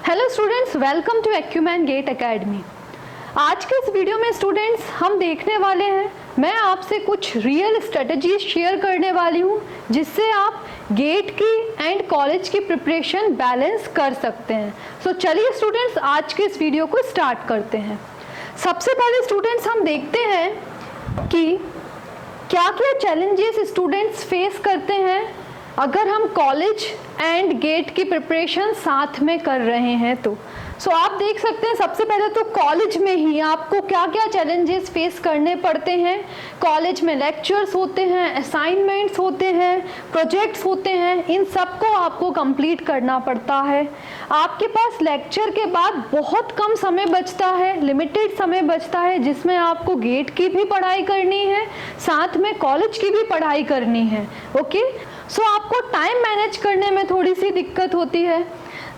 Hello students, welcome to Acumen GATE academy. आज के इस वीडियो में स्टूडेंट्स हम देखने वाले हैं, मैं आपसे कुछ रियल स्ट्रेटजीज शेयर करने वाली हूं जिससे आप गेट की एंड कॉलेज की प्रिपरेशन बैलेंस कर सकते हैं। सो चलिए स्टूडेंट्स, आज के इस वीडियो को स्टार्ट करते हैं। सबसे पहले स्टूडेंट्स हम देखते हैं कि क्या क्या चैलेंजेस स्टूडेंट्स फेस करते हैं अगर हम कॉलेज एंड गेट की प्रिपरेशन साथ में कर रहे हैं तो। सो आप देख सकते हैं सबसे पहले तो कॉलेज में ही आपको क्या क्या चैलेंजेस फेस करने पड़ते हैं। कॉलेज में लेक्चर्स होते हैं, असाइनमेंट्स होते हैं, प्रोजेक्ट्स होते हैं, इन सबको आपको कंप्लीट करना पड़ता है। आपके पास लेक्चर के बाद बहुत कम समय बचता है, लिमिटेड समय बचता है, जिसमें आपको गेट की भी पढ़ाई करनी है, साथ में कॉलेज की भी पढ़ाई करनी है। ओके, सो आपको टाइम मैनेज करने में थोड़ी सी दिक्कत होती है।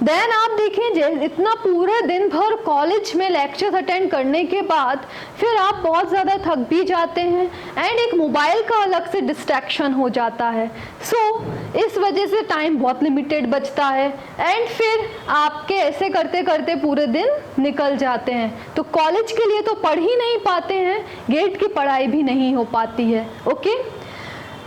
देन आप देखें, इतना पूरे दिन भर कॉलेज में लेक्चर्स अटेंड करने के बाद फिर आप बहुत ज़्यादा थक भी जाते हैं एंड एक मोबाइल का अलग से डिस्ट्रैक्शन हो जाता है। सो इस वजह से टाइम बहुत लिमिटेड बचता है एंड फिर आपके ऐसे करते करते पूरे दिन निकल जाते हैं। तो कॉलेज के लिए तो पढ़ ही नहीं पाते हैं, गेट की पढ़ाई भी नहीं हो पाती है। ओके,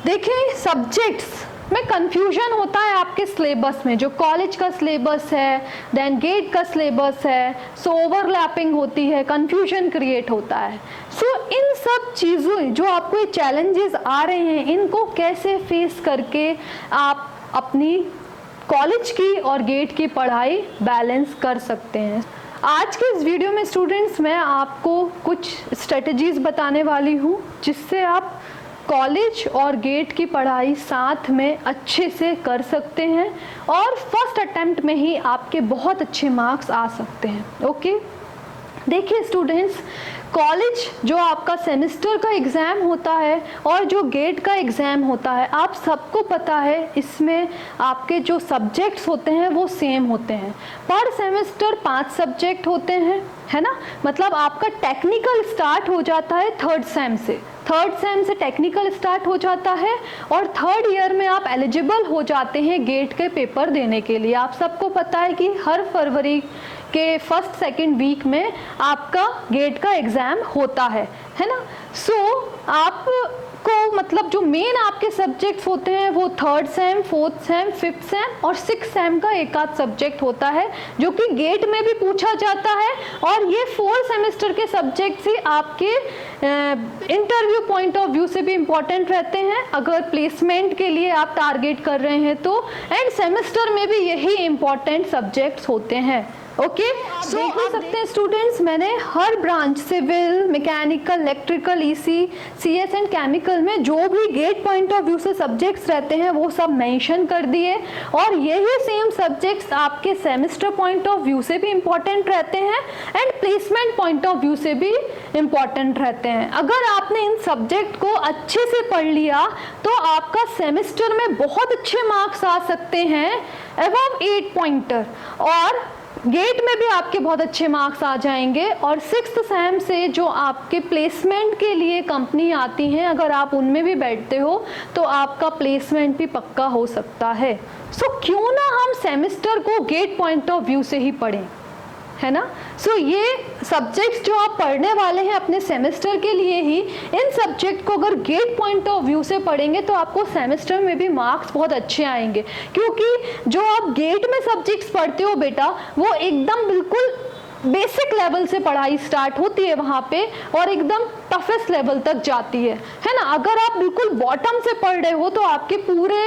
देखें सब्जेक्ट्स में कंफ्यूजन होता है आपके सिलेबस में, जो कॉलेज का सिलेबस है देन गेट का सिलेबस है। सो ओवरलैपिंग होती है, कंफ्यूजन क्रिएट होता है। सो इन सब चीज़ों जो आपको ये चैलेंजेस आ रहे हैं, इनको कैसे फेस करके आप अपनी कॉलेज की और गेट की पढ़ाई बैलेंस कर सकते हैं। आज के इस वीडियो में स्टूडेंट्स मैं आपको कुछ स्ट्रेटजीज बताने वाली हूँ जिससे आप कॉलेज और गेट की पढ़ाई साथ में अच्छे से कर सकते हैं और फर्स्ट अटेम्प्ट में ही आपके बहुत अच्छे मार्क्स आ सकते हैं। ओके, देखिए स्टूडेंट्स, कॉलेज जो आपका सेमेस्टर का एग्ज़ाम होता है और जो गेट का एग्ज़ाम होता है, आप सबको पता है इसमें आपके जो सब्जेक्ट्स होते हैं वो सेम होते हैं। पर सेमेस्टर 5 सब्जेक्ट होते हैं, है ना। मतलब आपका टेक्निकल स्टार्ट हो जाता है थर्ड सेम से टेक्निकल स्टार्ट हो जाता है और थर्ड ईयर में आप एलिजिबल हो जाते हैं गेट के पेपर देने के लिए। आप सबको पता है कि हर फरवरी के फर्स्ट सेकंड वीक में आपका गेट का एग्ज़ाम होता है ना। सो आपको मतलब जो मेन आपके सब्जेक्ट्स होते हैं वो third same, fourth same, fifth sem और सिक्स सेम का एक आध सब्जेक्ट होता है जो कि गेट में भी पूछा जाता है। और ये 4 सेमेस्टर के सब्जेक्ट्स ही आपके इंटरव्यू पॉइंट ऑफ व्यू से भी इम्पॉर्टेंट रहते हैं अगर प्लेसमेंट के लिए आप टारगेट कर रहे हैं तो। एंड सेमेस्टर में भी यही इम्पॉर्टेंट सब्जेक्ट्स होते हैं। ओके, सो देख सकते हैं स्टूडेंट्स, मैंने हर branch civil, mechanical, electrical, EC, CS and chemical में जो भी गेट पॉइंट ऑफ व्यू से सब्जेक्ट्स रहते हैं वो सब मेंशन कर दिए। और यही सेम सब्जेक्ट्स आपके सेमेस्टर पॉइंट ऑफ व्यू से भी इम्पॉर्टेंट रहते हैं and placement point of view से भी इम्पॉर्टेंट रहते हैं। अगर आपने इन सब्जेक्ट को अच्छे से पढ़ लिया तो आपका सेमेस्टर में बहुत अच्छे मार्क्स आ सकते हैं, अबव 8 पॉइंटर, और गेट में भी आपके बहुत अच्छे मार्क्स आ जाएंगे। और सिक्स्थ सेम से जो आपके प्लेसमेंट के लिए कंपनी आती हैं, अगर आप उनमें भी बैठते हो तो आपका प्लेसमेंट भी पक्का हो सकता है। सो क्यों ना हम सेमेस्टर को गेट पॉइंट ऑफ व्यू से ही पढ़ें, है ना। सो ये सब्जेक्ट्स जो आप पढ़ने वाले हैं अपने सेमेस्टर के लिए ही, इन सब्जेक्ट को अगर गेट पॉइंट ऑफ व्यू से पढ़ेंगे तो आपको सेमेस्टर में भी मार्क्स बहुत अच्छे आएंगे। क्योंकि जो आप गेट में सब्जेक्ट्स पढ़ते हो बेटा, वो एकदम बिल्कुल बेसिक लेवल से पढ़ाई स्टार्ट होती है वहाँ पे और एकदम टफेस्ट लेवल तक जाती है ना। अगर आप बिल्कुल बॉटम से पढ़ रहे हो तो आपके पूरे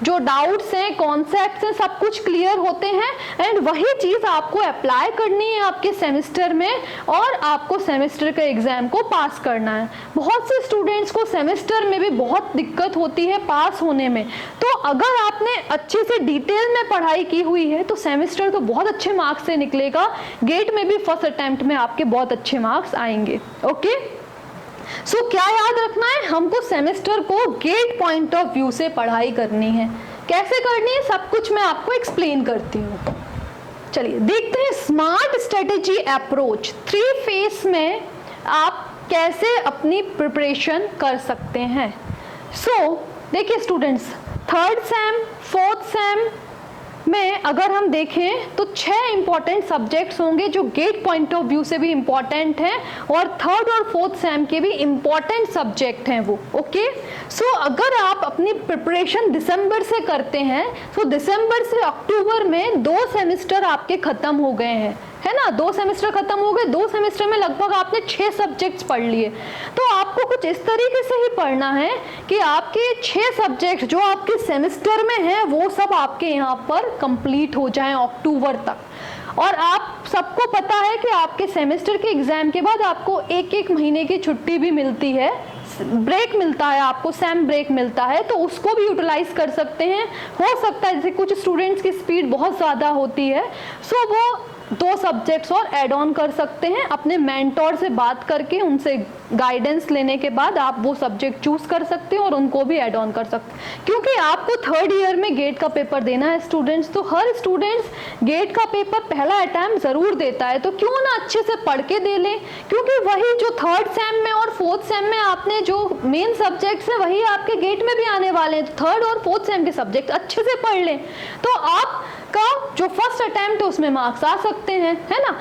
जो डाउट्स हैं, कॉन्सेप्ट्स हैं, सब कुछ क्लियर होते हैं एंड वही चीज़ आपको अप्लाई करनी है आपके सेमेस्टर में और आपको सेमेस्टर के एग्ज़ाम को पास करना है। बहुत से स्टूडेंट्स को सेमेस्टर में भी बहुत दिक्कत होती है पास होने में, तो अगर आपने अच्छे से डिटेल में पढ़ाई की हुई है तो सेमेस्टर तो बहुत अच्छे मार्क्स से निकलेगा, गेट में भी फर्स्ट अटेम्प्ट में आपके बहुत अच्छे मार्क्स आएंगे। ओके, सो क्या याद रखना है, हमको सेमेस्टर को गेट पॉइंट ऑफ व्यू से पढ़ाई करनी है। कैसे करनी है सब कुछ मैं आपको एक्सप्लेन करती हूँ। चलिए देखते हैं स्मार्ट स्ट्रेटेजी अप्रोच 3 फेज में आप कैसे अपनी प्रिपरेशन कर सकते हैं। सो देखिए students, third same, fourth same में अगर हम देखें तो 6 इंपॉर्टेंट सब्जेक्ट्स होंगे जो गेट पॉइंट ऑफ व्यू से भी इंपॉर्टेंट हैं और थर्ड और फोर्थ सेम के भी इंपॉर्टेंट सब्जेक्ट हैं वो। ओके, सो अगर आप अपनी प्रिपरेशन दिसंबर से करते हैं तो दिसंबर से अक्टूबर में 2 सेमेस्टर आपके खत्म हो गए हैं, है ना। 2 सेमेस्टर खत्म हो गए। 2 सेमेस्टर में लगभग आपने 6 सब्जेक्ट्स पढ़ लिए। तो आपको कुछ इस तरीके से ही पढ़ना है कि आपके 6 सब्जेक्ट जो आपके सेमेस्टर में हैं वो सब आपके यहाँ पर कंप्लीट हो जाएं अक्टूबर तक। और आप सबको पता है कि आपके सेमेस्टर के एग्जाम के बाद आपको 1-1 महीने की छुट्टी भी मिलती है, ब्रेक मिलता है, आपको सेम ब्रेक मिलता है, तो उसको भी यूटिलाइज कर सकते हैं। हो सकता है जैसे कुछ स्टूडेंट्स की स्पीड बहुत ज़्यादा होती है, सो वो 2 सब्जेक्ट्स और ऐड ऑन कर सकते हैं। अपने मेंटोर से बात करके उनसे गाइडेंस लेने के बाद आप वो सब्जेक्ट चूज कर सकते हैं और उनको भी ऐड ऑन कर सकते हैं, क्योंकि आपको 3rd ईयर में गेट का पेपर देना है स्टूडेंट्स। तो हर स्टूडेंट्स गेट का पेपर पहला अटैम्प्ट जरूर देता है, तो क्यों ना अच्छे से पढ़ के दे लें, क्योंकि वही जो 3rd सेम में और 4th सेम में आपने जो मेन सब्जेक्ट्स हैं वही आपके गेट में भी आने वाले हैं। तो 3rd और 4th सेम के सब्जेक्ट अच्छे से पढ़ लें तो आपका जो फर्स्ट अटैम्प्ट है उसमें मार्क्स आ सकते हैं, है ना।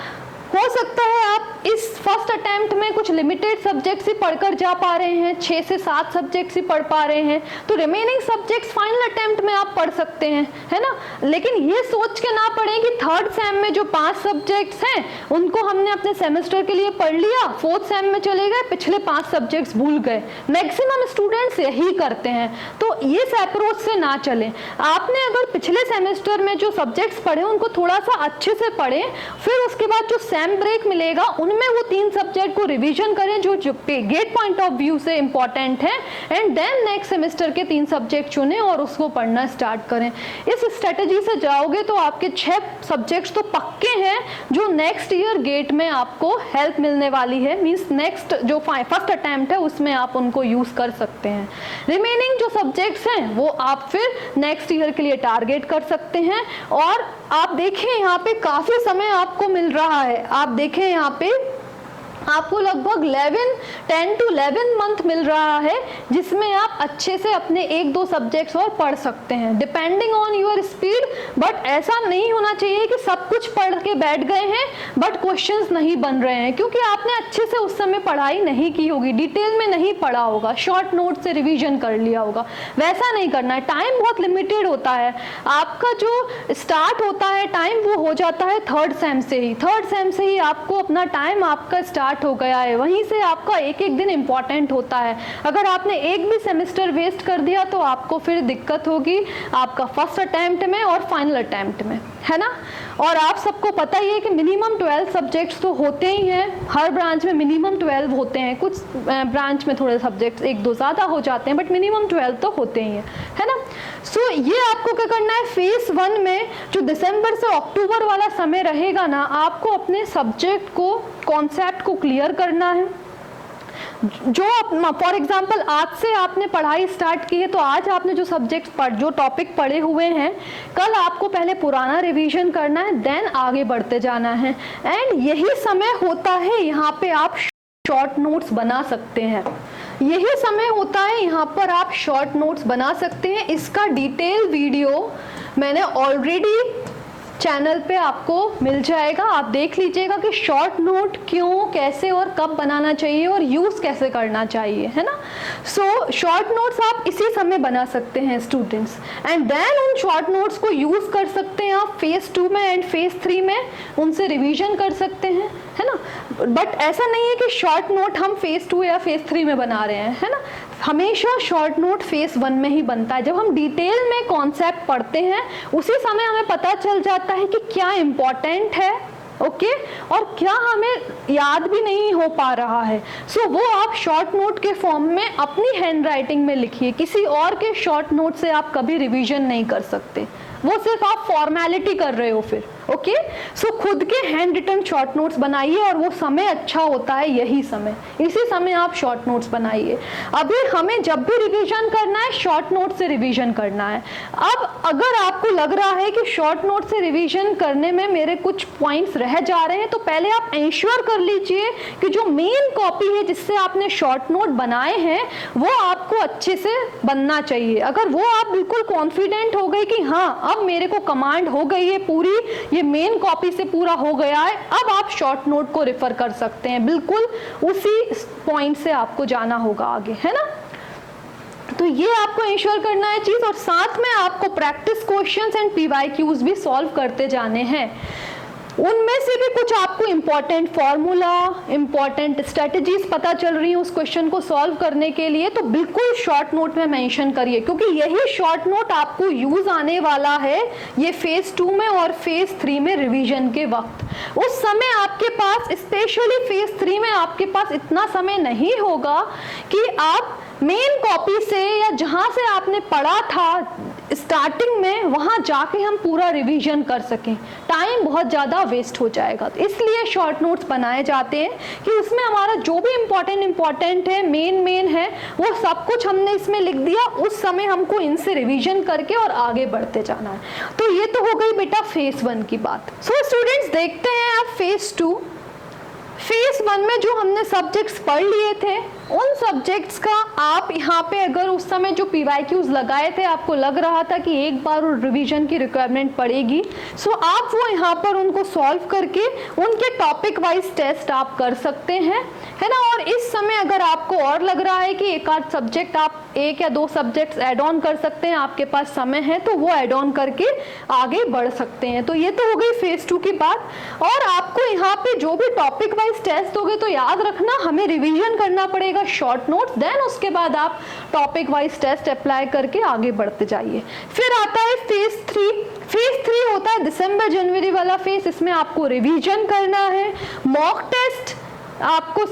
हो सकता है आप इस फर्स्ट अटेम्प्ट में कुछ लिमिटेड सब्जेक्ट्स ही पढ़कर जा पा रहे हैं, 6 से 7 सब्जेक्ट्स ही पढ़ पा रहे हैं, तो रिमेनिंग सब्जेक्ट्स फाइनल अटेम्प्ट में आप पढ़ सकते हैं, है ना। लेकिन ये सोच के ना पढ़ें कि 3rd सेम में जो 5 सब्जेक्ट्स हैं उनको हमने अपने सेमेस्टर के लिए पढ़ लिया, 4th सेम में चले गए, पिछले 5 सब्जेक्ट्स भूल गए। मैक्सिमम स्टूडेंट्स यही करते हैं, तो ये अप्रोच से ना चलें। आपने अगर पिछले सेमेस्टर में जो सब्जेक्ट्स पढ़े उनको थोड़ा सा अच्छे से पढ़ें, फिर उसके बाद जो सेम ब्रेक मिलेगा उनमें वो 3 सब्जेक्ट को रिवीजन करें जो गेट पॉइंट ऑफ व्यू से इंपॉर्टेंट है, एंड देन नेक्स्ट सेमेस्टर के 3 सब्जेक्ट चुनें और उसको पढ़ना स्टार्ट करें। इस स्ट्रेटजी से जाओगे तो आपके 6 सब्जेक्ट्स तो पक्के हैं जो नेक्स्ट ईयर गेट में आपको हेल्प मिलने वाली है, मींस नेक्स्ट जो फर्स्ट अटेम्प्ट है उसमें आप उनको यूज कर सकते हैं। रिमेनिंग जो सब्जेक्ट्स हैं वो आप फिर नेक्स्ट ईयर के लिए टारगेट कर सकते हैं। और आप देखें यहाँ पे काफी समय आपको मिल रहा है, आप देखें यहाँ पे आपको लगभग 10 to 11 मंथ मिल रहा है जिसमें आप अच्छे से अपने 1-2 सब्जेक्ट्स और पढ़ सकते हैं depending on your speed. But ऐसा नहीं होना चाहिए कि सब कुछ पढ़ के बैठ गए हैं बट क्वेश्चंस नहीं बन रहे हैं, क्योंकि आपने अच्छे से उस समय पढ़ाई नहीं की होगी, डिटेल में नहीं पढ़ा होगा, शॉर्ट नोट से रिवीजन कर लिया होगा। वैसा नहीं करना है, टाइम बहुत लिमिटेड होता है। आपका जो स्टार्ट होता है टाइम वो हो जाता है 3rd सेम से ही, 3rd सेम से ही आपको अपना टाइम आपका स्टार्ट हो गया है, वहीं से आपका एक दिन इंपॉर्टेंट होता है। अगर आपने एक भी सेमेस्टर वेस्ट कर दिया तो आपको फिर दिक्कत होगी आपका फर्स्ट अटेम्प्ट में और फाइनल अटेम्प्ट में, है ना। और आप सबको पता ही है कि मिनिमम 12 सब्जेक्ट्स तो होते ही हैं, हर ब्रांच में मिनिमम 12 होते हैं, कुछ ब्रांच में थोड़े सब्जेक्ट्स 1-2 ज़्यादा हो जाते हैं बट मिनिमम 12 तो होते ही हैं, है ना। सो ये आपको क्या करना है, फेज 1 में जो दिसंबर से अक्टूबर वाला समय रहेगा ना, आपको अपने सब्जेक्ट को, कॉन्सेप्ट को क्लियर करना है। जो फॉर एग्जाम्पल आज से आपने पढ़ाई स्टार्ट की है तो आज आपने जो सब्जेक्ट जो टॉपिक पढ़े हुए हैं, कल आपको पहले पुराना रिवीजन करना है, देन आगे बढ़ते जाना है। एंड यही समय होता है यहाँ पे आप शॉर्ट नोट्स बना सकते हैं, यही समय होता है यहाँ पर आप शॉर्ट नोट्स बना सकते हैं। इसका डिटेल वीडियो मैंने ऑलरेडी चैनल पे आपको मिल जाएगा, आप देख लीजिएगा कि शॉर्ट नोट क्यों, कैसे और कब बनाना चाहिए और यूज़ कैसे करना चाहिए, है ना। सो शॉर्ट नोट्स आप इसी समय बना सकते हैं स्टूडेंट्स, एंड देन उन शॉर्ट नोट्स को यूज़ कर सकते हैं आप फेज 2 में एंड फेज 3 में, उनसे रिवीजन कर सकते हैं, है ना। बट ऐसा नहीं है कि शॉर्ट नोट हम फेज 2 या फेज 3 में बना रहे हैं, है ना। हमेशा शॉर्ट नोट फेज 1 में ही बनता है। जब हम डिटेल में कॉन्सेप्ट पढ़ते हैं उसी समय हमें पता चल जाता है कि क्या इम्पोर्टेंट है, ओके, और क्या हमें याद भी नहीं हो पा रहा है। सो वो आप शॉर्ट नोट के फॉर्म में अपनी हैंड राइटिंग में लिखिए, किसी और के शॉर्ट नोट से आप कभी रिवीजन नहीं कर सकते, वो सिर्फ आप फॉर्मेलिटी कर रहे हो फिर, ओके। सो खुद के हैंड रिटन शॉर्ट नोट्स बनाइए, और वो समय अच्छा होता है यही समय, इसी समय आप शॉर्ट नोट्स बनाइए। अभी हमें जब भी रिवीजन करना है शॉर्ट नोट से रिवीजन करना है। अब अगर आपको लग रहा है कि शॉर्ट नोट से रिवीजन करने में मेरे कुछ पॉइंट्स रह जा रहे हैं, तो पहले आप इंश्योर कर लीजिए कि जो मेन कॉपी है जिससे आपने शॉर्ट नोट बनाए हैं वो आपको अच्छे से बनना चाहिए। अगर वो आप बिल्कुल कॉन्फिडेंट हो गए कि हाँ अब मेरे को कमांड हो गई है पूरी, ये मेन कॉपी से पूरा हो गया है, अब आप शॉर्ट नोट को रेफर कर सकते हैं। बिल्कुल उसी पॉइंट से आपको जाना होगा आगे, है ना। तो ये आपको इंश्योर करना है चीज, और साथ में आपको प्रैक्टिस क्वेश्चंस एंड पीवाईक्यूज भी सॉल्व करते जाने हैं। उनमें से भी कुछ आपको इंपॉर्टेंट फॉर्मूला, इंपॉर्टेंट स्ट्रेटजीज पता चल रही है उस क्वेश्चन को सॉल्व करने के लिए, तो बिल्कुल शॉर्ट नोट में मेंशन करिए, क्योंकि यही शॉर्ट नोट आपको यूज आने वाला है ये फेज 2 में और फेज 3 में रिवीजन के वक्त। उस समय आपके पास, स्पेशली फेज 3 में आपके पास इतना समय नहीं होगा कि आप मेन कॉपी से या जहां से आपने पढ़ा था स्टार्टिंग में वहां जाके हम पूरा रिवीजन कर सकें, टाइम बहुत ज़्यादा वेस्ट हो जाएगा। तो इसलिए शॉर्ट नोट्स बनाए जाते हैं कि उसमें हमारा जो भी इम्पोर्टेंट है, मेन है, वो सब कुछ हमने इसमें लिख दिया, उस समय हमको इनसे रिवीजन करके और आगे बढ़ते जाना है। तो ये तो हो गई बेटा फेज 1 की बात। सो स्टूडेंट्स देखते हैं अब फेज 2। फेज 1 में जो हमने सब्जेक्ट्स पढ़ लिए थे उन सब्जेक्ट्स का आप यहाँ पे अगर उस समय जो पीवाईक्यूज लगाए थे आपको लग रहा था कि एक बार रिवीजन की रिक्वायरमेंट पड़ेगी, सो आप वो यहाँ पर उनको सॉल्व करके उनके टॉपिक वाइज टेस्ट आप कर सकते हैं, है ना। और इस समय अगर आपको और लग रहा है कि एक आध सब्जेक्ट आप 1 या 2 सब्जेक्ट्स ऐड ऑन कर सकते हैं, आपके पास समय है, तो वो ऐड ऑन करके आगे बढ़ सकते हैं। तो ये तो हो गई फेज 2 की बात। और आपको यहाँ पे जो भी टॉपिक वाइज टेस्ट होगे तो याद रखना हमें रिवीजन करना पड़ेगा शॉर्ट नोट्स, देन उसके बाद आप टॉपिक वाइज टेस्ट अप्लाई करके आगे बढ़ते जाइए। फिर आता है फेज 3। फेज 3 होता है दिसंबर जनवरी वाला फेज। इसमें आपको रिवीजन करना है, मॉक टेस्ट आपको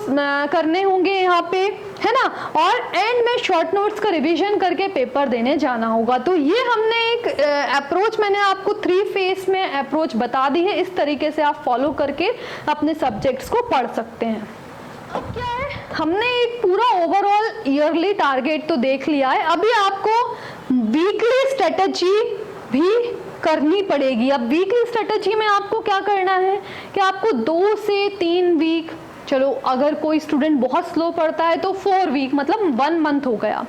करने होंगे यहाँ पे, है ना, और एंड में शॉर्ट नोट्स का रिवीजन करके पेपर देने जाना होगा। तो ये हमने एक अप्रोच, मैंने आपको 3 फेज में अप्रोच बता दी है, इस तरीके से आप फॉलो करके अपने सब्जेक्ट्स को पढ़ सकते हैं। अब क्या है, हमने एक पूरा ओवरऑल ईयरली टारगेट तो देख लिया है, अभी आपको वीकली स्ट्रेटजी भी करनी पड़ेगी। अब वीकली स्ट्रेटजी में आपको क्या करना है कि आपको 2 से 3 वीक, चलो अगर कोई स्टूडेंट बहुत स्लो पढ़ता है तो 4 वीक, मतलब 1 मंथ हो गया।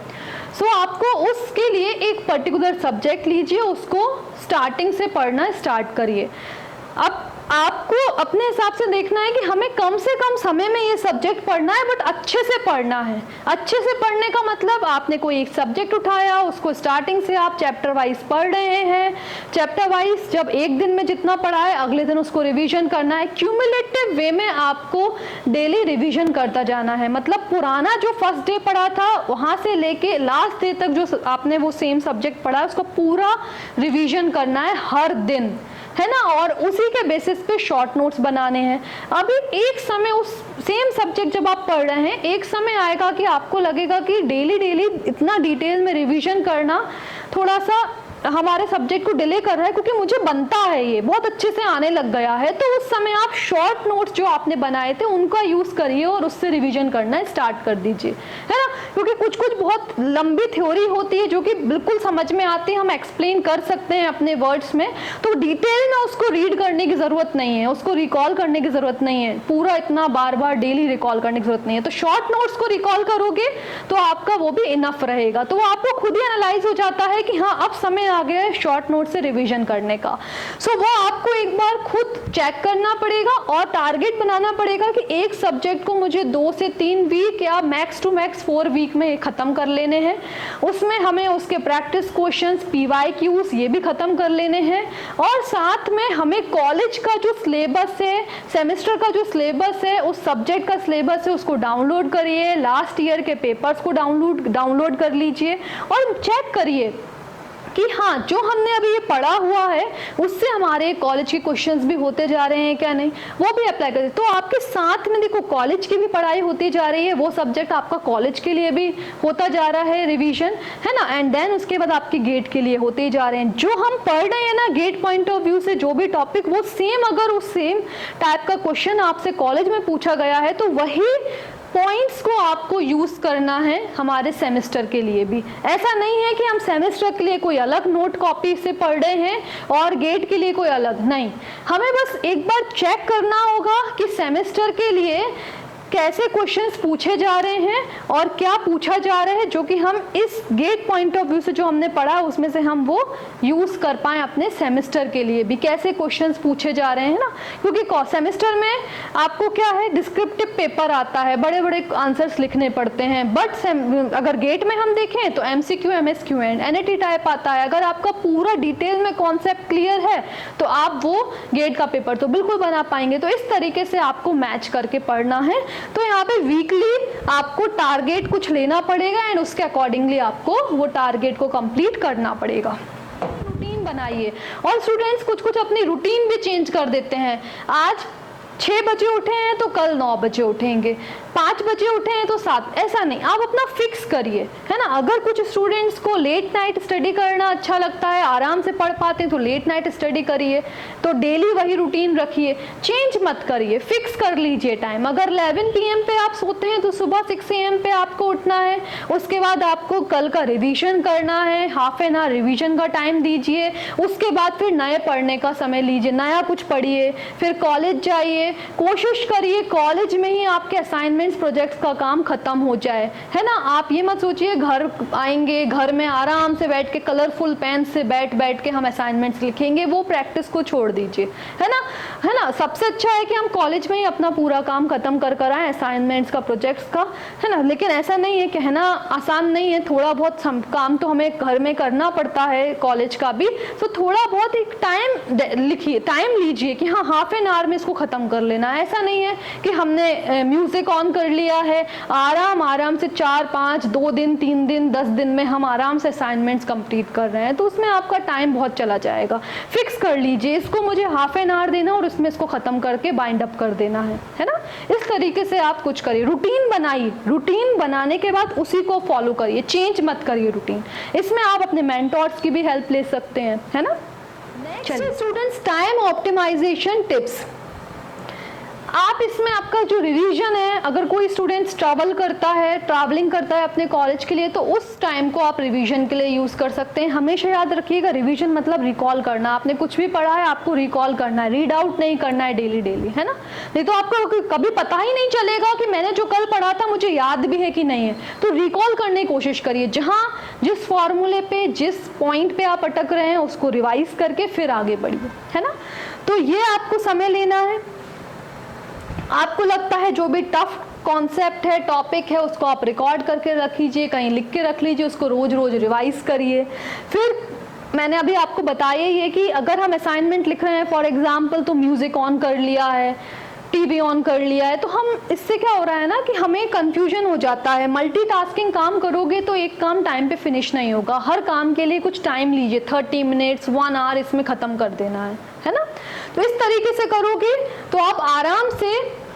सो आपको उसके लिए एक पर्टिकुलर सब्जेक्ट लीजिए, उसको स्टार्टिंग से पढ़ना स्टार्ट करिए। अब आपको अपने हिसाब से देखना है कि हमें कम से कम समय में ये सब्जेक्ट पढ़ना है, बट अच्छे से पढ़ना है। अच्छे से पढ़ने का मतलब आपने कोई एक सब्जेक्ट उठाया, उसको स्टार्टिंग से आप चैप्टर वाइज पढ़ रहे हैं। चैप्टर वाइज जब एक दिन में जितना पढ़ा है अगले दिन उसको रिवीजन करना है। क्यूमुलेटिव वे में आपको डेली रिवीजन करता जाना है, मतलब पुराना जो फर्स्ट डे पढ़ा था वहाँ से लेके लास्ट डे तक जो आपने वो सेम सब्जेक्ट पढ़ा है उसको पूरा रिवीजन करना है हर दिन, है ना। और उसी के बेसिस पे शॉर्ट नोट्स बनाने हैं। अभी एक समय उस सेम सब्जेक्ट जब आप पढ़ रहे हैं, एक समय आएगा कि आपको लगेगा कि डेली इतना डिटेल में रिवीजन करना थोड़ा सा हमारे सब्जेक्ट को डिले कर रहा है, क्योंकि मुझे बनता है, ये बहुत अच्छे से आने लग गया है। तो उस समय आप शॉर्ट नोट्स जो आपने बनाए थे उनका यूज करिए और उससे रिवीजन करना स्टार्ट कर दीजिए, है ना। क्योंकि कुछ कुछ बहुत लंबी थ्योरी होती है जो कि बिल्कुल समझ में आती है, हम एक्सप्लेन कर सकते हैं अपने वर्ड्स में, तो डिटेल में उसको रीड करने की जरूरत नहीं है, उसको रिकॉल करने की जरूरत नहीं है, पूरा इतना बार बार डेली रिकॉल करने की जरूरत नहीं है। तो शॉर्ट नोट्स को रिकॉल करोगे तो आपका वो भी इनफ रहेगा। तो आपको खुद ही एनालाइज हो जाता है कि हाँ अब समय आ गया है शॉर्ट नोट से रिवीजन करने का। सो वो आपको एक बार खुद चेक करना पड़ेगा और टारगेट बनाना पड़ेगा कि एक सब्जेक्ट को मुझे 2 से 3 वीक या मैक्स टू मैक्स 4 वीक में खत्म कर लेने हैं। उसमें हमें उसके प्रैक्टिस क्वेश्चंस, पीवाईक्यूज ये भी खत्म कर लेने हैं, और साथ में हमें कॉलेज का जो सिलेबस है, सेमेस्टर का जो सिलेबस है, उस सब्जेक्ट का सिलेबस है उसको डाउनलोड करिए, लास्ट ईयर के पेपर्स को डाउनलोड कर लीजिए और चेक करिए कि हाँ जो हमने अभी ये पढ़ा हुआ है उससे हमारे कॉलेज के क्वेश्चंस भी होते जा रहे हैं क्या नहीं, वो भी अप्लाई करें। तो आपके साथ में देखो कॉलेज की भी पढ़ाई होती जा रही है, वो सब्जेक्ट आपका कॉलेज के लिए भी होता जा रहा है रिवीजन, है ना। एंड देन उसके बाद आपके गेट के लिए होते ही जा रहे हैं। जो हम पढ़ रहे हैं ना गेट पॉइंट ऑफ व्यू से जो भी टॉपिक, वो सेम अगर उस सेम टाइप का क्वेश्चन आपसे कॉलेज में पूछा गया है तो वही पॉइंट्स को आपको यूज करना है हमारे सेमेस्टर के लिए भी। ऐसा नहीं है कि हम सेमेस्टर के लिए कोई अलग नोट कॉपी से पढ़ रहे हैं और गेट के लिए कोई अलग नहीं। हमें बस एक बार चेक करना होगा कि सेमेस्टर के लिए कैसे क्वेश्चंस पूछे जा रहे हैं और क्या पूछा जा रहा है, जो कि हम इस गेट पॉइंट ऑफ व्यू से जो हमने पढ़ा उसमें से हम वो यूज कर पाए अपने सेमेस्टर के लिए भी। कैसे क्वेश्चंस पूछे जा रहे हैं ना, क्योंकि सेमेस्टर में आपको क्या है डिस्क्रिप्टिव पेपर आता है, बड़े बड़े आंसर्स लिखने पड़ते हैं। बट अगर गेट में हम देखें तो MCQ, MSQ and NAT type आता है। अगर आपका पूरा डिटेल में कॉन्सेप्ट क्लियर है तो आप वो गेट का पेपर तो बिल्कुल बना पाएंगे। तो इस तरीके से आपको मैच करके पढ़ना है। तो यहाँ पे वीकली आपको टारगेट कुछ लेना पड़ेगा एंड उसके अकॉर्डिंगली आपको वो टारगेट को कंप्लीट करना पड़ेगा। रूटीन बनाइए और स्टूडेंट्स कुछ कुछ अपनी रूटीन भी चेंज कर देते हैं। आज 6 बजे उठे हैं तो कल 9 बजे उठेंगे, 5 बजे उठे हैं तो 7, ऐसा नहीं, आप अपना फिक्स करिए, है ना। अगर कुछ स्टूडेंट्स को लेट नाइट स्टडी करना अच्छा लगता है, आराम से पढ़ पाते हैं तो लेट नाइट स्टडी करिए, तो डेली वही रूटीन रखिए, चेंज मत करिए, फिक्स कर लीजिए टाइम। अगर 11 PM पे आप सोते हैं तो सुबह 6 AM पे आपको उठना है। उसके बाद आपको कल का रिवीजन करना है, हाफ एन आवर रिवीजन का टाइम दीजिए। उसके बाद फिर नए पढ़ने का समय लीजिए, नया कुछ पढ़िए, फिर कॉलेज जाइए। कोशिश करिए कॉलेज में ही आपके असाइनमेंट्स प्रोजेक्ट्स का काम खत्म हो जाए, है ना। आप ये मत सोचिए घर आएंगे, घर में आराम से बैठ के कलरफुल पेन से बैठ के हम असाइनमेंट्स लिखेंगे, वो प्रैक्टिस को छोड़ दीजिए, है ना। सबसे अच्छा है कि हम कॉलेज में ही अपना पूरा काम खत्म कर आए, असाइनमेंट्स का, प्रोजेक्ट्स का, है ना। लेकिन ऐसा नहीं है, कहना आसान नहीं है, थोड़ा बहुत काम तो हमें घर में करना पड़ता है कॉलेज का भी। तो थोड़ा बहुत एक टाइम लिखिए, टाइम लीजिए कि हाँ हाफ एन आवर में इसको खत्म कर लेना। ऐसा नहीं है कि हमने म्यूजिक ऑन कर लिया है, आराम से 4, 5, 2 दिन, 3 दिन, 10 दिन में हम आराम से असाइनमेंट्स कंप्लीट कर रहे हैं, तो उसमें आपका टाइम बहुत चला जाएगा। फिक्स कर लीजिए इसको मुझे हाफ एन आवर देना और उसमें इसको खत्म करके बाइंड अप कर देना है ना। इस तरीके से आप कुछ करिए, रूटीन बनाइए। रूटीन बनाने के बाद उसी को फॉलो करिए, चेंज मत करिए रूटीन। इसमें आप अपने मेंटोर्स की भी हेल्प ले सकते हैं, है ना। Next students, time optimisation tips. आप इसमें आपका जो रिवीजन है, अगर कोई स्टूडेंट ट्रैवलिंग करता है अपने कॉलेज के लिए, तो उस टाइम को आप रिवीजन के लिए यूज कर सकते हैं। हमेशा याद रखिएगा रिवीजन मतलब रिकॉल करना। आपने कुछ भी पढ़ा है आपको रिकॉल करना है, रीड आउट नहीं करना है डेली, है ना। नहीं तो आपको कभी पता ही नहीं चलेगा कि मैंने जो कल पढ़ा था मुझे याद भी है कि नहीं है। तो रिकॉल करने की कोशिश करिए, जहाँ जिस फॉर्मूले पे, जिस पॉइंट पे आप अटक रहे हैं उसको रिवाइज करके फिर आगे बढ़िए, है ना। तो ये आपको समय लेना है। आपको लगता है जो भी टफ कॉन्सेप्ट है, टॉपिक है, उसको आप रिकॉर्ड करके रख लीजिए, कहीं लिख के रख लीजिए, उसको रोज रोज रिवाइज करिए। फिर मैंने अभी आपको बताया ही है कि अगर हम असाइनमेंट लिख रहे हैं फॉर एग्जाम्पल, तो म्यूजिक ऑन कर लिया है, टीवी ऑन कर लिया है, तो हम इससे क्या हो रहा है ना कि हमें कंफ्यूजन हो जाता है। मल्टीटास्किंग काम करोगे तो एक काम टाइम पे फिनिश नहीं होगा। हर काम के लिए कुछ टाइम लीजिए, 30 मिनट्स, 1 आवर इसमें खत्म कर देना है ना। तो इस तरीके से करोगे तो आप आराम से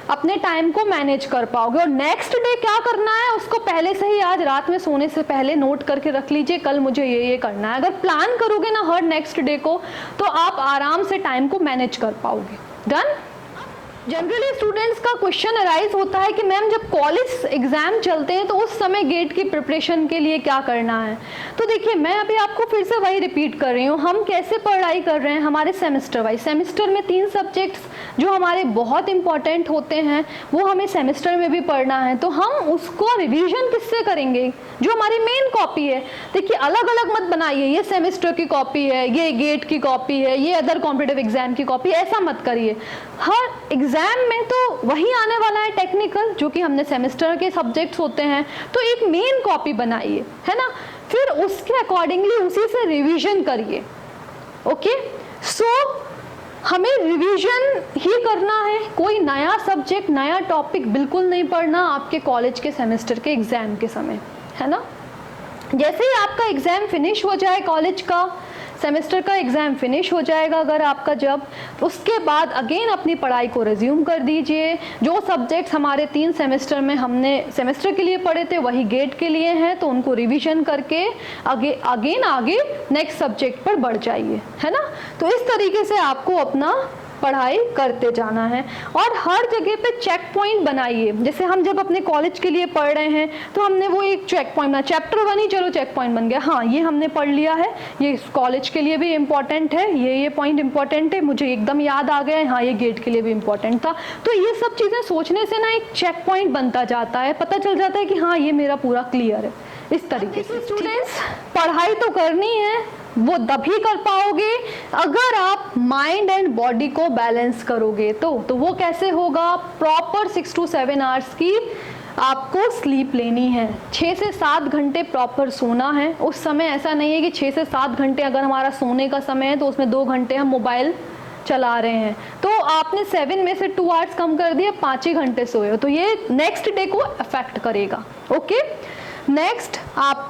अपने टाइम को मैनेज कर पाओगे। और नेक्स्ट डे क्या करना है उसको पहले से ही आज रात में सोने से पहले नोट करके रख लीजिए, कल मुझे ये करना है। अगर प्लान करोगे ना हर नेक्स्ट डे को, तो आप आराम से टाइम को मैनेज कर पाओगे। डन। जनरली स्टूडेंट्स का क्वेश्चन अराइज होता है कि मैम जब कॉलेज एग्जाम चलते हैं तो उस समय गेट की प्रिपरेशन के लिए क्या करना है। तो देखिए मैं अभी आपको फिर से वही रिपीट कर रही हूँ, हम कैसे पढ़ाई कर रहे हैं हमारे सेमेस्टर वाइज। सेमेस्टर में 3 सब्जेक्ट्स जो हमारे बहुत इंपॉर्टेंट होते हैं वो हमें सेमेस्टर में भी पढ़ना है। तो हम उसको रिवीजन किससे करेंगे, जो हमारी मेन कॉपी है। देखिए अलग अलग मत बनाइए, ये सेमेस्टर की कॉपी है, ये गेट की कॉपी है, ये अदर कॉम्पिटिटिव एग्जाम की कॉपी, ऐसा मत करिए। हर एग्जाम में तो वही आने वाला है टेक्निकल, जो कि हमने सेमेस्टर के सब्जेक्ट्स होते हैं, तो एक मेन कॉपी बनाइए, है ना। फिर उसके अकॉर्डिंगली उसी से रिवीजन करिए। ओके, सो हमें रिवीजन ही करना है, कोई नया सब्जेक्ट, नया टॉपिक बिल्कुल नहीं पढ़ना आपके कॉलेज के सेमेस्टर के एग्जाम के समय, है ना। जैसे ही आपका एग्ज़ाम फिनिश हो जाए, कॉलेज का सेमेस्टर का एग्ज़ाम फिनिश हो जाएगा अगर आपका, जब उसके बाद अगेन अपनी पढ़ाई को रिज्यूम कर दीजिए। जो सब्जेक्ट्स हमारे 3 सेमेस्टर में हमने सेमेस्टर के लिए पढ़े थे वही गेट के लिए हैं, तो उनको रिवीजन करके आगे नेक्स्ट सब्जेक्ट पर बढ़ जाइए, है ना। तो इस तरीके से आपको अपना पढ़ाई करते जाना है और हर जगह पे चेक पॉइंट बनाइए। जैसे हम जब अपने कॉलेज के लिए पढ़ रहे हैं तो हमने वो एक चेक पॉइंट बना, चैप्टर 1 ही चलो चेक पॉइंट बन गया, हाँ ये हमने पढ़ लिया है, ये कॉलेज के लिए भी इम्पॉर्टेंट है, ये पॉइंट इम्पॉर्टेंट है, मुझे एकदम याद आ गया है, हाँ ये गेट के लिए भी इम्पॉर्टेंट था। तो ये सब चीज़ें सोचने से ना एक चेक पॉइंट बनता जाता है, पता चल जाता है कि हाँ ये मेरा पूरा क्लियर है। इस तरीके से स्टूडेंट्स पढ़ाई तो करनी है, वो तभी कर पाओगे अगर आप माइंड एंड बॉडी को बैलेंस करोगे। तो वो कैसे होगा? प्रॉपर 6 to 7 आवर्स की आपको स्लीप लेनी है, 6 से 7 घंटे प्रॉपर सोना है। उस समय ऐसा नहीं है कि 6 से 7 घंटे अगर हमारा सोने का समय है तो उसमें 2 घंटे हम मोबाइल चला रहे हैं, तो आपने 7 में से 2 आवर्स कम कर दिए, 5 ही घंटे सोए हो, तो ये नेक्स्ट डे को अफेक्ट करेगा। ओके, नेक्स्ट आप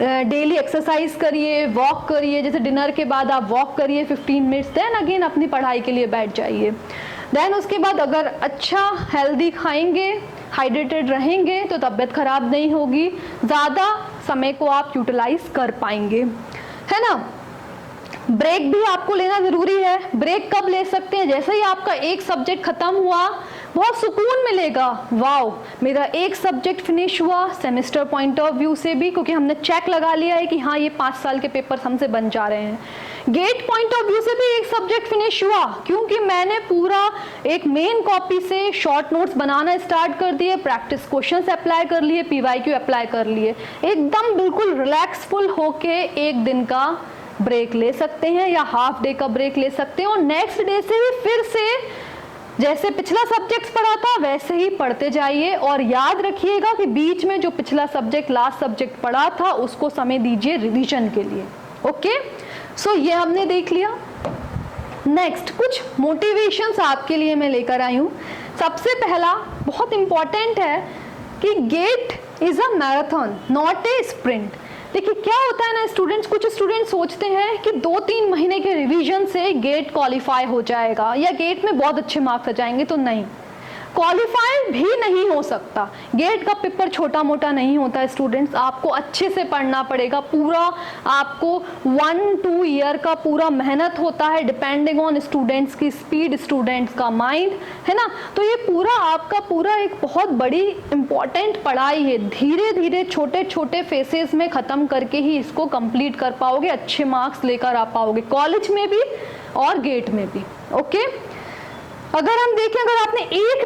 डेली एक्सरसाइज करिए, वॉक करिए, जैसे डिनर के बाद आप वॉक करिए 15 मिनट्स, देन अगेन अपनी पढ़ाई के लिए बैठ जाइए। देन उसके बाद अगर अच्छा हेल्दी खाएंगे, हाइड्रेटेड रहेंगे तो तबीयत खराब नहीं होगी, ज़्यादा समय को आप यूटिलाइज कर पाएंगे, है ना। ब्रेक भी आपको लेना ज़रूरी है। ब्रेक कब ले सकते हैं? जैसे ही आपका एक सब्जेक्ट ख़त्म हुआ, बहुत सुकून मिलेगा, वाओ मेरा एक सब्जेक्ट फिनिश हुआ, सेमेस्टर पॉइंट ऑफ व्यू से भी, क्योंकि हमने चेक लगा लिया है कि हाँ ये 5 साल के पेपर हमसे बन जा रहे हैं। गेट पॉइंट ऑफ व्यू से भी एक सब्जेक्ट फिनिश हुआ, क्योंकि मैंने पूरा एक मेन कॉपी से शॉर्ट नोट्स बनाना स्टार्ट कर दिए, प्रैक्टिस क्वेश्चंस अप्लाई कर लिए, PYQ अप्लाई कर लिए, एकदम बिल्कुल रिलैक्सफुल होके एक दिन का ब्रेक ले सकते हैं या हाफ डे का ब्रेक ले सकते हैं, और नेक्स्ट डे से भी फिर से जैसे पिछला सब्जेक्ट पढ़ा था वैसे ही पढ़ते जाइए। और याद रखिएगा कि बीच में जो पिछला सब्जेक्ट, लास्ट सब्जेक्ट पढ़ा था उसको समय दीजिए रिवीजन के लिए। ओके, सो ये हमने देख लिया। नेक्स्ट कुछ मोटिवेशंस आपके लिए मैं लेकर आई हूँ। सबसे पहला बहुत इंपॉर्टेंट है कि GATE is a marathon not a sprint. देखिए क्या होता है ना स्टूडेंट्स, कुछ स्टूडेंट्स सोचते हैं कि 2-3 महीने के रिवीजन से गेट क्वालिफाई हो जाएगा या गेट में बहुत अच्छे मार्क्स आ जाएंगे, तो नहीं, क्वालिफाई भी नहीं हो सकता। गेट का पेपर छोटा मोटा नहीं होता है स्टूडेंट्स, आपको अच्छे से पढ़ना पड़ेगा, पूरा आपको 1-2 ईयर का पूरा मेहनत होता है, डिपेंडिंग ऑन स्टूडेंट्स की स्पीड, स्टूडेंट्स का माइंड, है ना। तो ये पूरा आपका पूरा एक बहुत बड़ी इंपॉर्टेंट पढ़ाई है, धीरे धीरे छोटे छोटे फेसेस में ख़त्म करके ही इसको कंप्लीट कर पाओगे, अच्छे मार्क्स लेकर आ पाओगे कॉलेज में भी और गेट में भी। ओके, अगर हम देखें, अगर आपने एक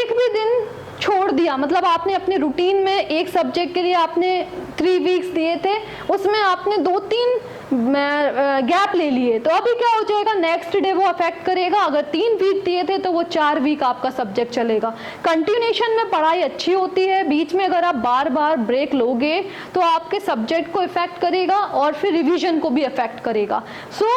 भी दिन छोड़ दिया, मतलब आपने अपने रूटीन में एक सब्जेक्ट के लिए आपने 3 वीक्स दिए थे, उसमें आपने 2-3 गैप ले लिए, तो अभी क्या हो जाएगा, नेक्स्ट डे वो अफेक्ट करेगा। अगर 3 वीक दिए थे तो वो 4 वीक आपका सब्जेक्ट चलेगा। कंटिन्यूएशन में पढ़ाई अच्छी होती है, बीच में अगर आप बार बार ब्रेक लोगे तो आपके सब्जेक्ट को इफेक्ट करेगा और फिर रिवीजन को भी इफेक्ट करेगा। सो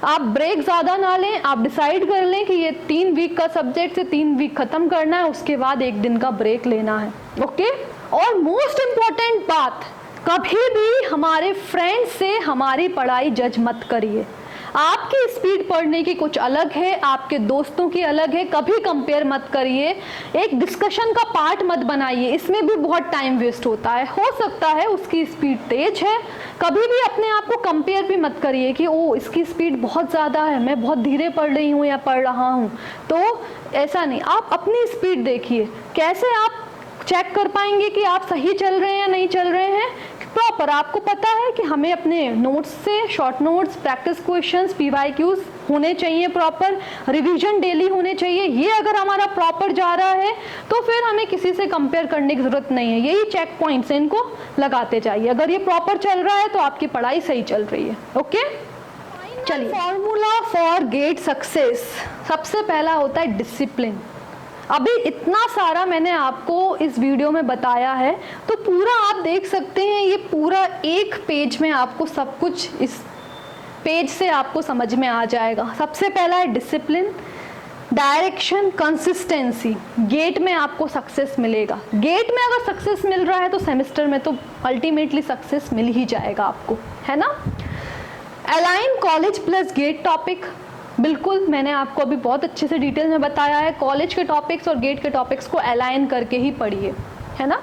आप ब्रेक ज़्यादा ना लें, आप डिसाइड कर लें कि ये 3 वीक का सब्जेक्ट से 3 वीक ख़त्म करना है, उसके बाद 1 दिन का ब्रेक लेना है। ओके, और मोस्ट इम्पॉर्टेंट बात, कभी भी हमारे फ्रेंड्स से हमारी पढ़ाई जज मत करिए। आपकी स्पीड पढ़ने की कुछ अलग है, आपके दोस्तों की अलग है, कभी कंपेयर मत करिए, एक डिस्कशन का पार्ट मत बनाइए, इसमें भी बहुत टाइम वेस्ट होता है। हो सकता है उसकी स्पीड तेज है, कभी भी अपने आप को कंपेयर भी मत करिए कि ओ इसकी स्पीड बहुत ज़्यादा है, मैं बहुत धीरे पढ़ रही हूँ या पढ़ रहा हूँ, तो ऐसा नहीं। आप अपनी स्पीड देखिए, कैसे आप चेक कर पाएंगे कि आप सही चल रहे हैं या नहीं चल रहे हैं। प्रॉपर आपको पता है कि हमें अपने नोट्स से, short notes, practice questions, PYQs होने चाहिए, प्रॉपर रिवीजन डेली होने चाहिए। ये अगर हमारा प्रॉपर जा रहा है तो फिर हमें किसी से कंपेयर करने की ज़रूरत नहीं है, यही चेक पॉइंट्स इनको लगाते जाइए। अगर ये प्रॉपर चल रहा है तो आपकी पढ़ाई सही चल रही है। ओके, चलिए, फॉर्मूला फॉर गेट सक्सेस, सबसे पहला होता है डिसिप्लिन। अभी इतना सारा मैंने आपको इस वीडियो में बताया है, तो पूरा आप देख सकते हैं, ये पूरा एक पेज में आपको सब कुछ इस पेज से आपको समझ में आ जाएगा। सबसे पहला है डिसिप्लिन, डायरेक्शन, कंसिस्टेंसी, गेट में आपको सक्सेस मिलेगा। गेट में अगर सक्सेस मिल रहा है तो सेमेस्टर में तो अल्टीमेटली सक्सेस मिल ही जाएगा आपको, है ना। Align college plus GATE topic, बिल्कुल मैंने आपको अभी बहुत अच्छे से डिटेल में बताया है। कॉलेज के टॉपिक्स और गेट के टॉपिक्स को अलाइन करके ही पढ़िए, है ना।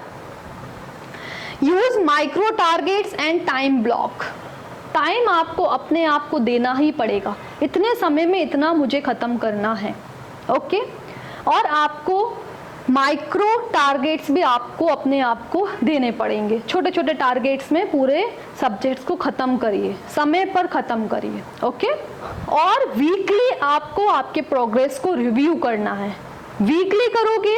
Use micro targets and time block, time आपको अपने आप को देना ही पड़ेगा, इतने समय में इतना मुझे ख़त्म करना है, ओके। और आपको माइक्रो टारगेट्स भी आपको अपने आप को देने पड़ेंगे, छोटे छोटे टारगेट्स में पूरे सब्जेक्ट्स को ख़त्म करिए, समय पर ख़त्म करिए, ओके। और वीकली आपको आपके प्रोग्रेस को रिव्यू करना है। वीकली करोगे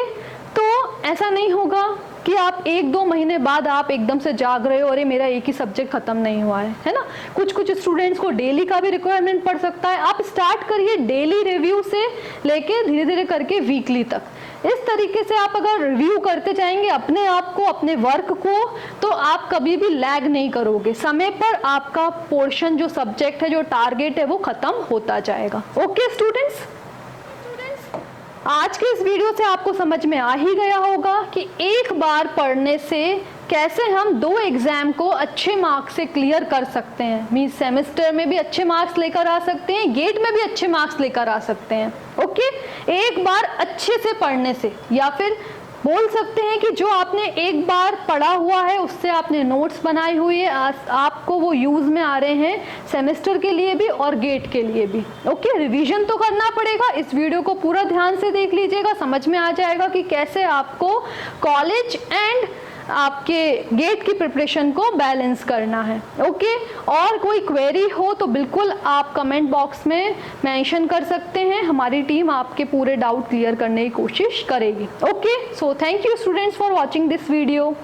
तो ऐसा नहीं होगा कि आप 1-2 महीने बाद आप एकदम से जाग रहे हो, अरे मेरा एक ही सब्जेक्ट खत्म नहीं हुआ है ना। कुछ स्टूडेंट्स को डेली का भी रिक्वायरमेंट पड़ सकता है। आप स्टार्ट करिए डेली रिव्यू से लेके धीरे धीरे करके वीकली तक। इस तरीके से आप अगर रिव्यू करते जाएंगे अपने आप को, अपने वर्क को, तो आप कभी भी लैग नहीं करोगे, समय पर आपका पोर्शन जो सब्जेक्ट है, जो टारगेट है, वो खत्म होता जाएगा। ओके स्टूडेंट्स, आज के इस वीडियो से आपको समझ में आ ही गया होगा कि एक बार पढ़ने से कैसे हम 2 एग्जाम को अच्छे मार्क्स से क्लियर कर सकते हैं। मींस सेमेस्टर में भी अच्छे मार्क्स लेकर आ सकते हैं, गेट में भी अच्छे मार्क्स लेकर आ सकते हैं, ओके। एक बार अच्छे से पढ़ने से, या फिर बोल सकते हैं कि जो आपने एक बार पढ़ा हुआ है उससे आपने नोट्स बनाई हुई है, आपको वो यूज़ में आ रहे हैं सेमेस्टर के लिए भी और गेट के लिए भी, ओके। रिवीजन तो करना पड़ेगा। इस वीडियो को पूरा ध्यान से देख लीजिएगा, समझ में आ जाएगा कि कैसे आपको कॉलेज एंड आपके गेट की प्रिपरेशन को बैलेंस करना है, ओके। और कोई क्वेरी हो तो बिल्कुल आप कमेंट बॉक्स में मेंशन कर सकते हैं, हमारी टीम आपके पूरे डाउट क्लियर करने की कोशिश करेगी, okay. So thank you students for watching this video.